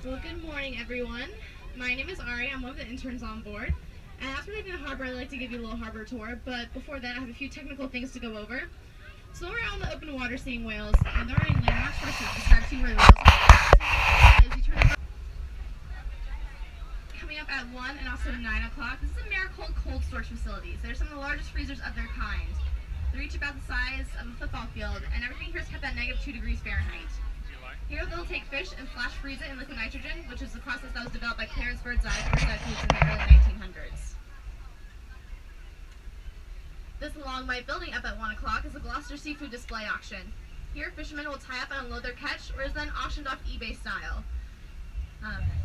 Well, good morning, everyone. My name is Ari. I'm one of the interns on board. And after leaving the harbor, I'd like to give you a little harbor tour. But before that, I have a few technical things to go over. So we're out in the open water seeing whales, and they're already landmarks for us to describe to you where the whales are. As you turn around, coming up at 1 and also 9 o'clock, this is a Maricold cold storage facilities. They're some of the largest freezers of their kind. They're each about the size of a football field, and everything here is kept at -2 degrees Fahrenheit. Here they'll take fish and flash freeze it in liquid nitrogen, which is the process that was developed by Clarence Birdseye for foods in the early 1900s. This long white building up at 1 o'clock is the Gloucester seafood display auction. Here fishermen will tie up and unload their catch, or is then auctioned off eBay style.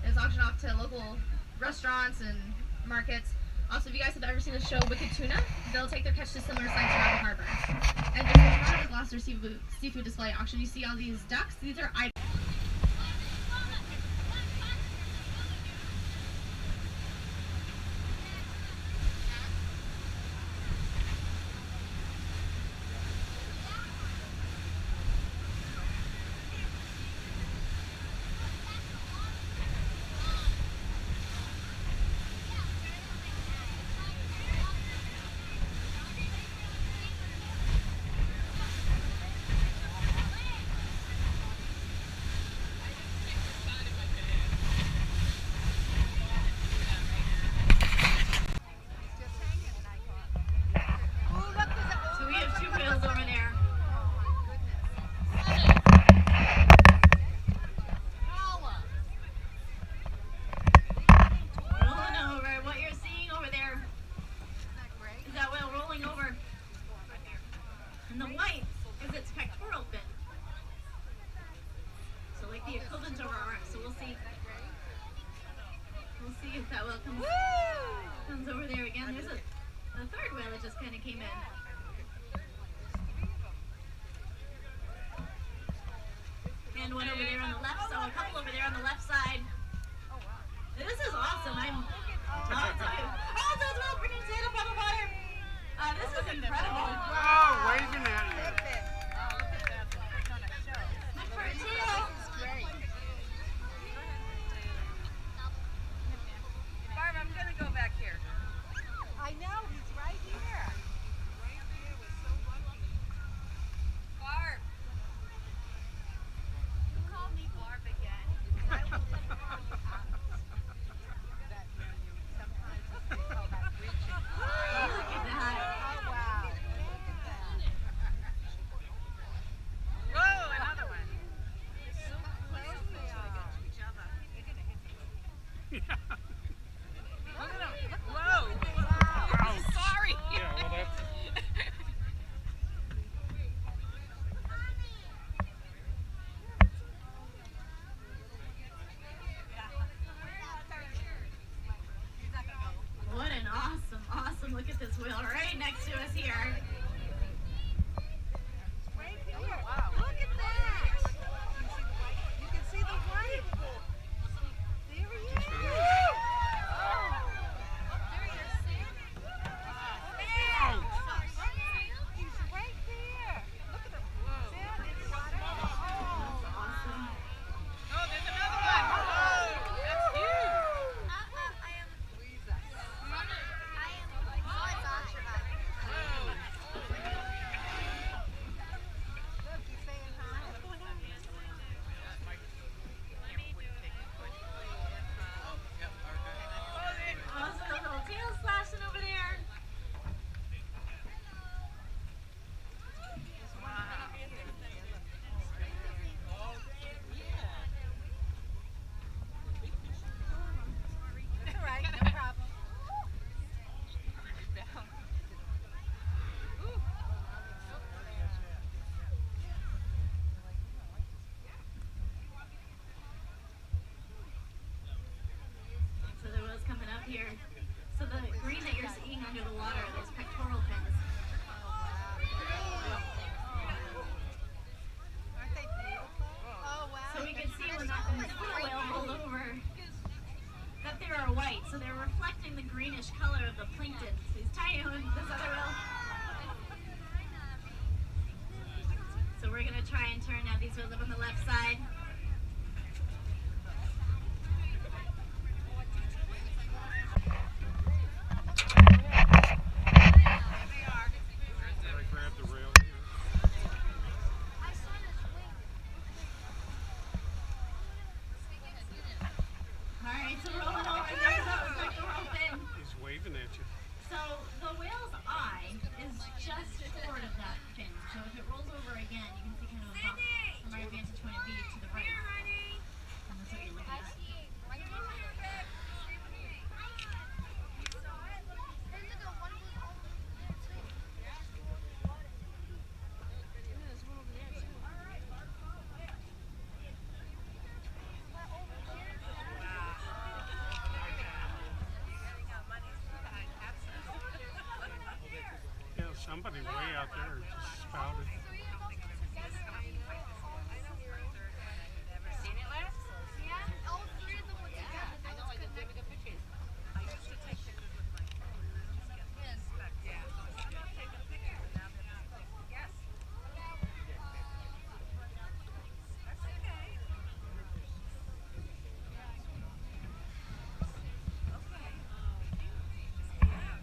It's auctioned off to local restaurants and markets. Also, if you guys have ever seen the show Wicked Tuna, they'll take their catch to similar sites around the harbor. And just in front of the Gloucester seafood display auction, you see all these ducks. These are that whale comes over there again. There's a third whale that just kind of came in. And one over there on the left, so a couple over there on the left side. This is awesome. Those whales bringing Santa up on the water. This is incredible. Oh, waving at you. I know, he's right here. Barb. You call me Barb again. I will sometimes they call that reaching. Look at that. Oh, wow. Look at that. Whoa, another one. So close they are to each other. You're going to hit me. Yeah. Look at him. Whoa. Wow. Sorry. Yeah, well, that's... What an awesome look at this whale right next to us here. Right here. Wow. Look at that. You can see the white. There he is. Oh. There he is. He's right there. Look at him. Sam is Awesome. Oh, there's another one. Oh, that's huge. Look, he's saying hi. What's going on? Also, a little tail slashing over there. It's all right, no problem. So the whale's coming up here. So the green that you're seeing under the water, those pectoral fins. Aren't they beautiful? Oh, wow. So we can see when that whale rolled over that they are white. So they're reflecting the greenish color of the plankton. So he's tiny one, this other whale. So we're going to try and turn now. These whales up on the left side. Somebody way out there just spouted. Never seen it last? Yeah, all three of them were together. I know, I just did good pictures. I used to take pictures with my phone. Yeah. I'm not taking pictures now that it's like, yes. That's okay. Okay. Yeah.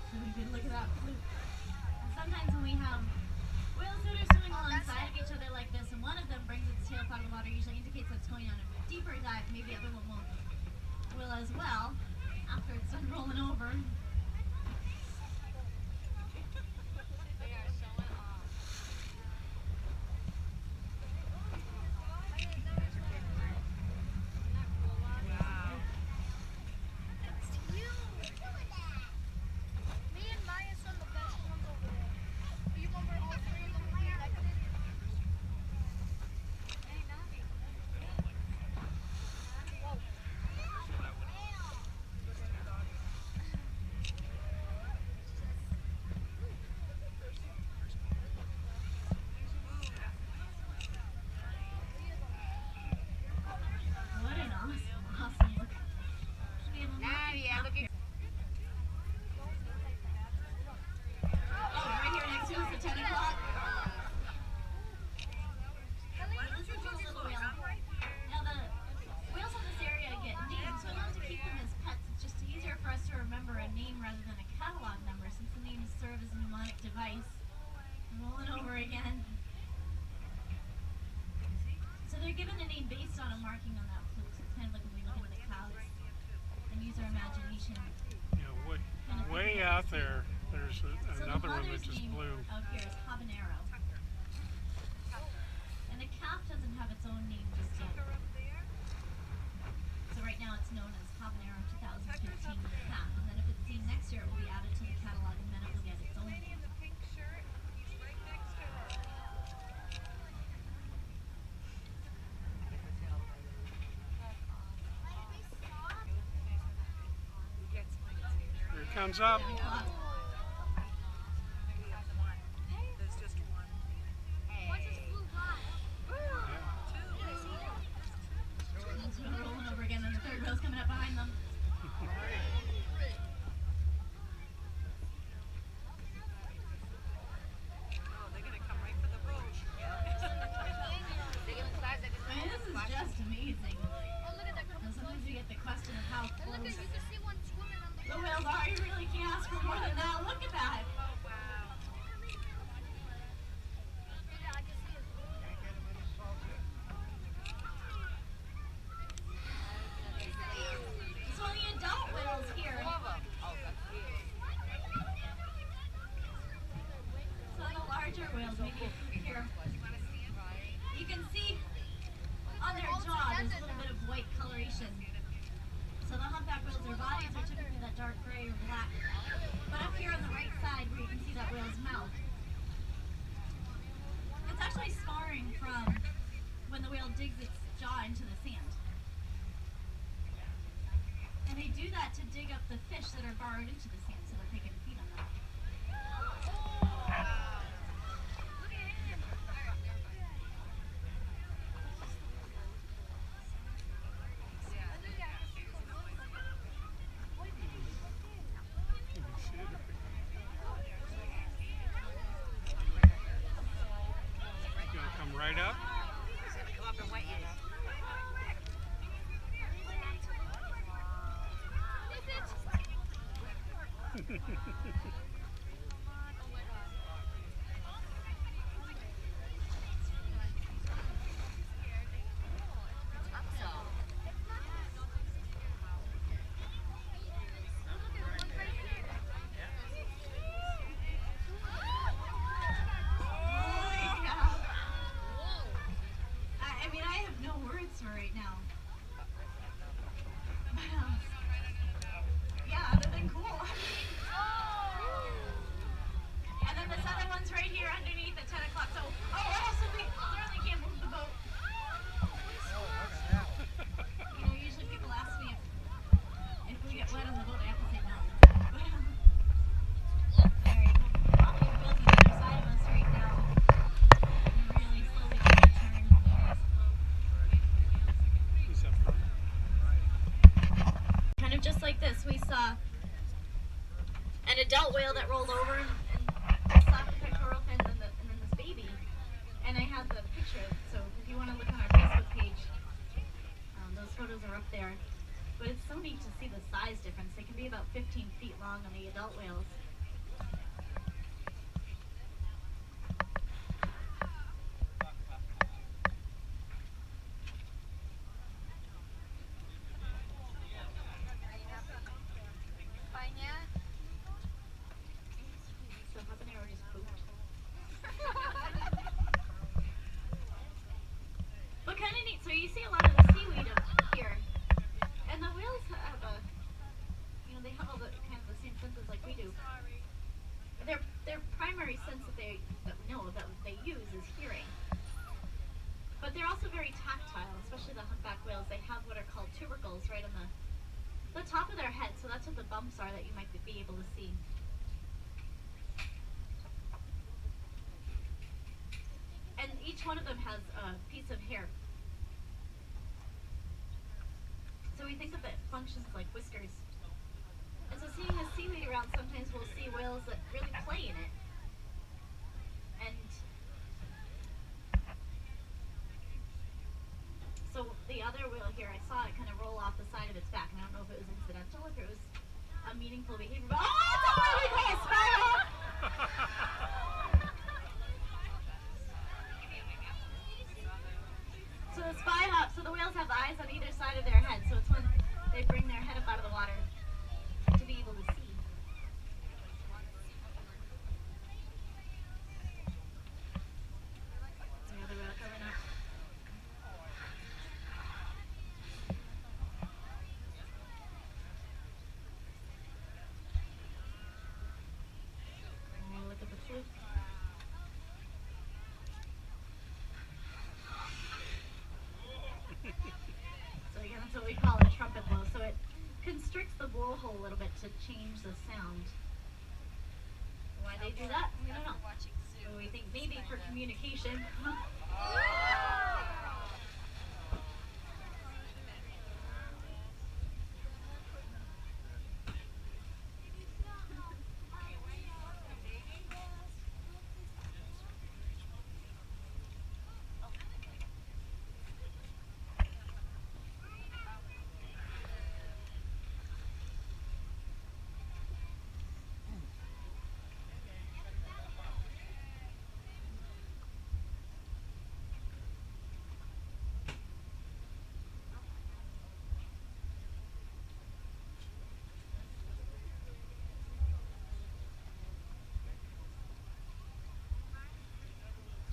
Really good. Look at that fluke. And sometimes when we have whales that are swimming alongside of each other like this, and one of them brings its tail out of the water, usually indicates that it's going on a deeper dive. Maybe the other one will as well after it's done rolling over. They are showing off. Wow. Me and Maya saw the best ones over there. Do you remember all three of them being connected? Hey, Navi. What an awesome look. We have a Navi, yeah, look at. right here next to us at 10 o'clock. This is just a little whale. Now the whales in this area get names, so I love to keep them as pets. It's just easier for us to remember a name rather than a catalog number, since the names serve as a mnemonic device. Rolling over again. So they're given a name based on a marking on that fluke. So it's kind of like when we look into the clouds and use our imagination. Yeah, way out there, there's another one that just name blew. out here is habanero. And the calf doesn't have its own name just yet. So right now it's known as Habanero 2015 calf. And then if it's seen next year, it will be added to the catalog, and then it will get its own name. In the pink shirt, he's right next to her. Here it comes up. There's just one. What's this blue guy? So we're rolling over again, and the third whale's coming up behind them. Oh, they're gonna come right for the roach. They're gonna start, they're I mean, this is just amazing. Oh, look at that. And sometimes you get the question of how And look close at, you can see one swimming on the the whales are. You really can't ask for more than that. Look at that. Oh, wow. Yeah, I can see it. So the adult whales here. Oh, that's weird. So the larger whales, maybe here. You can see on their jaw there's a little bit of white coloration. So the humpback whales, their bodies are typically that dark gray or black. But up here on the right side where you can see that whale's mouth, it's actually scarring from when the whale digs its jaw into the sand. And they do that to dig up the fish that are burrowed into the sand so that they can feed on them. Gonna come right up. He's gonna come up and wet you. I mean, I have no words for right now. But, yeah, other than cool. And then this other one's right here underneath at 10 o'clock. So, also we certainly can't move the boat. You know, usually people ask me if whales, they have what are called tubercles right on the top of their head. So that's what the bumps are that you might be able to see. And each one of them has a piece of hair. So we think of it functions like whiskers. And so seeing the seaweed around, sometimes we'll see whales that really play in it. And so the other whale here, I saw it kind of roll off the side of its back, and I don't know if it was incidental, if it was a meaningful behavior, but oh, it's a really nice spiral! So the spy hop, so the whales have eyes on either side of their head, so it's when they bring their head up out of the water to be able to see. The other whale coming up. Oh, look at the fluke. So again, that's what we call a trumpet blow. So it constricts the blowhole a little bit to change the sound. Why they do that, we don't know. So we think maybe for communication.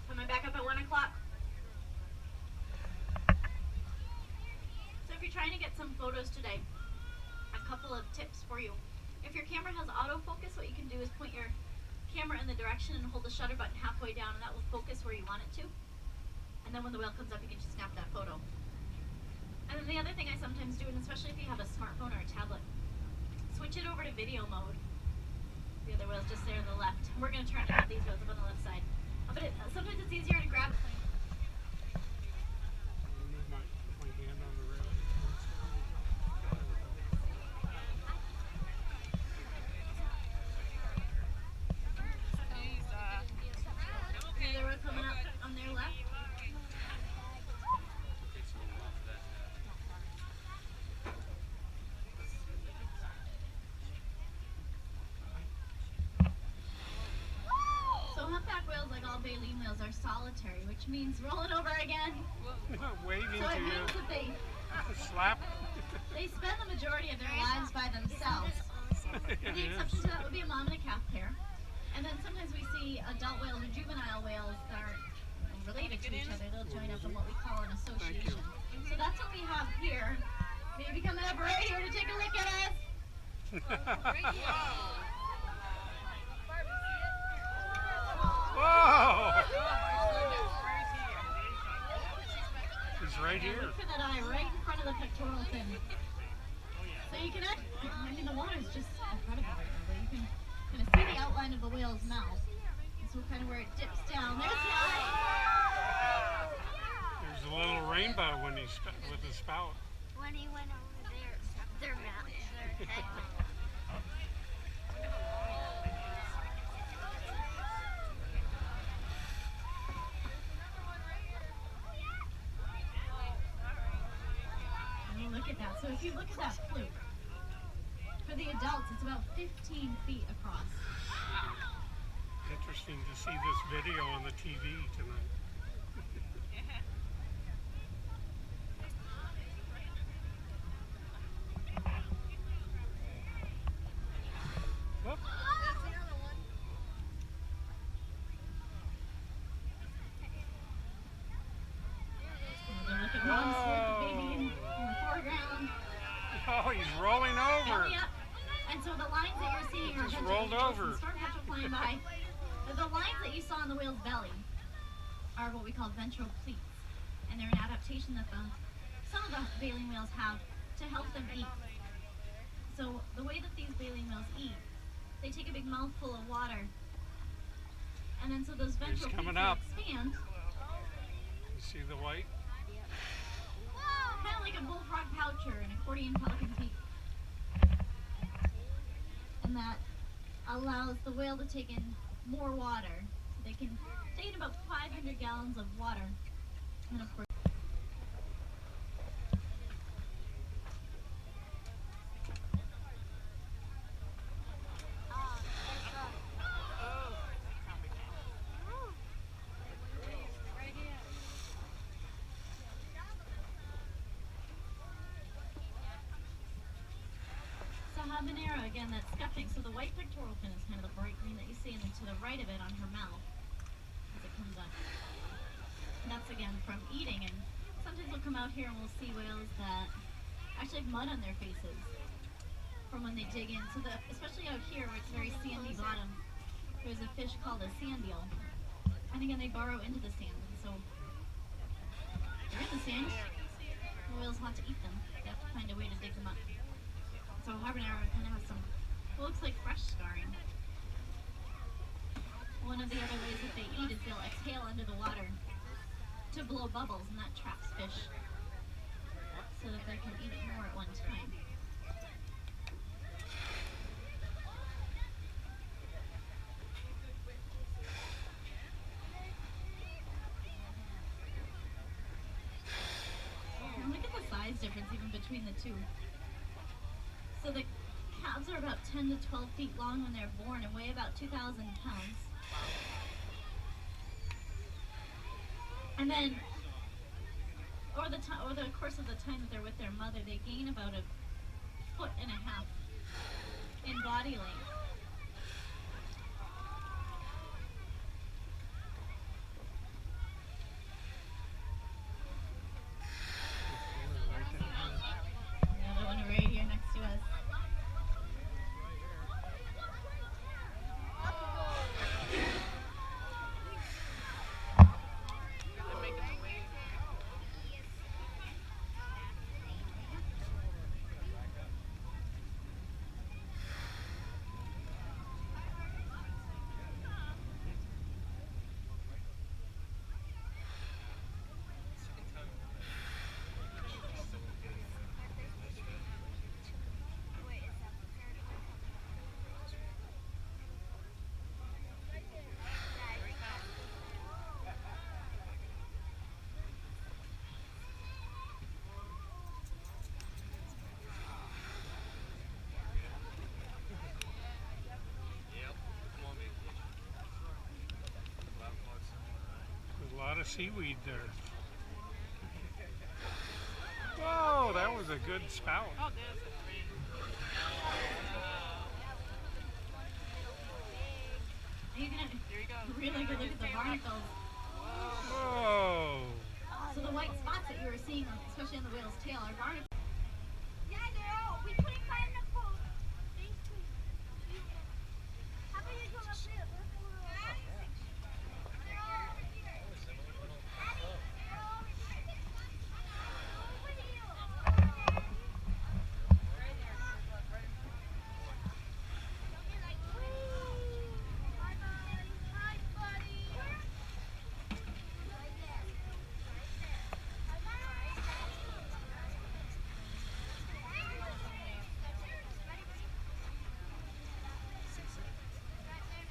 Coming back up at 1 o'clock. So if you're trying to get some photos today, a couple of tips for you. If your camera has autofocus, what you can do is point your camera in the direction and hold the shutter button halfway down, and that will focus where you want it to. And then when the whale comes up, you can just snap that photo. And then the other thing I sometimes do, and especially if you have a smartphone or a tablet, switch it over to video mode. The other whale's just there on the left. We're going to try to have these whales up on the left side. But sometimes it's easier to grab. Move my hand on the rail. The other one coming up on their left. Humpback whales, like all baleen whales, are solitary, which means rolling over again. Waving So to it you. means that Slap. they spend the majority of their lives by themselves. It The is. exception to that would be a mom and a calf pair. And then sometimes we see adult whales or juvenile whales that are related to each other. They'll join up in what we call an association. So that's what we have here. Maybe coming up right here to take a look at us. Whoa! He's right And here. look for that eye right in front of the pectoral fin. So you can actually, I mean, the water is just incredible right now, but you can kind of see the outline of the whale's mouth. So kind of where it dips down. There's the eye. There's a little rainbow when he's with his spout. When he went over there, their mouth, their head. Oh, look at that. So if you look at that fluke, for the adults, it's about 15 feet across. Interesting to see this video on the TV tonight. Whoop. Look at mom's with the baby in the foreground. Oh, he's rolling over. Yep. And so the lines that you're seeing are a Just bunch rolled of eagles over. and storm petrel flying by. The lines that you saw on the whale's belly are what we call ventral pleats. And they're an adaptation that the some of the baleen whales have to help them eat. So the way that these baleen whales eat, they take a big mouthful of water, and then so those ventral coming peaks will up. expand, You see the white? kind of like a bullfrog pouch or an accordion pelican peak. And that allows the whale to take in more water. So they can take in about 500 gallons of water. And of course, habanero, again, that's scuffing. So the white pectoral fin is kind of the bright green that you see, and then to the right of it on her mouth, as it comes up. And that's again from eating. And sometimes we'll come out here and we'll see whales that actually have mud on their faces from when they dig in. So especially out here where it's very sandy bottom, there's a fish called a sand eel. And again, they burrow into the sand. And so they're in the sand. The whales want to eat them. They have to find a way to dig them up. So habanero kind of has some, what looks like fresh scarring. One of the other ways that they eat is they'll exhale under the water to blow bubbles, and that traps fish so that they can eat it more at one time. And look at the size difference even between the two. So the calves are about 10 to 12 feet long when they're born and weigh about 2,000 pounds. And then, over the course of the time that they're with their mother, they gain about 1.5 feet in body length. Another one right here next to us. A lot of seaweed there. Whoa, that was a good spout. Oh, there's a tree. You can There you go. really good look at the barnacles. Whoa. So the white spots that you were seeing, especially on the whale's tail, are barnacles. Yeah, we couldn't find the boat. How about you come up here?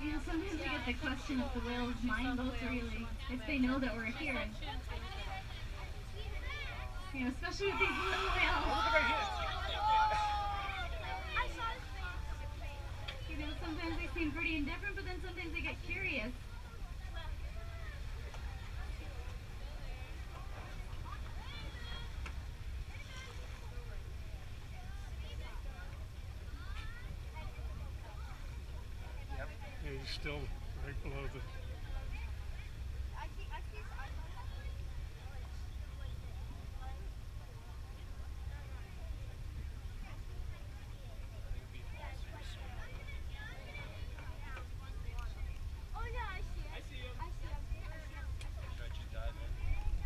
You know, sometimes we get the question if the whale's mind boats really, if they know that we're here. You know, especially with these little whales. You know, sometimes they seem pretty indifferent, but then sometimes they get curious. Yeah, he's still right below the...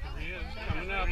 There he is, coming up.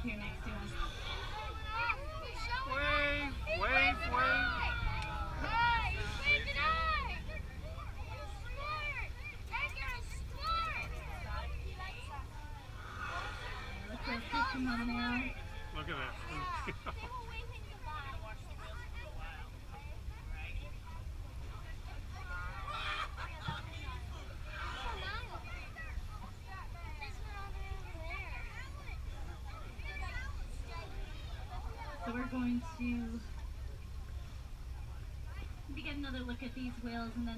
here next to us. Wave, wave, wave. Look for a picture on there. Look at that. So we're going to get another look at these whales and then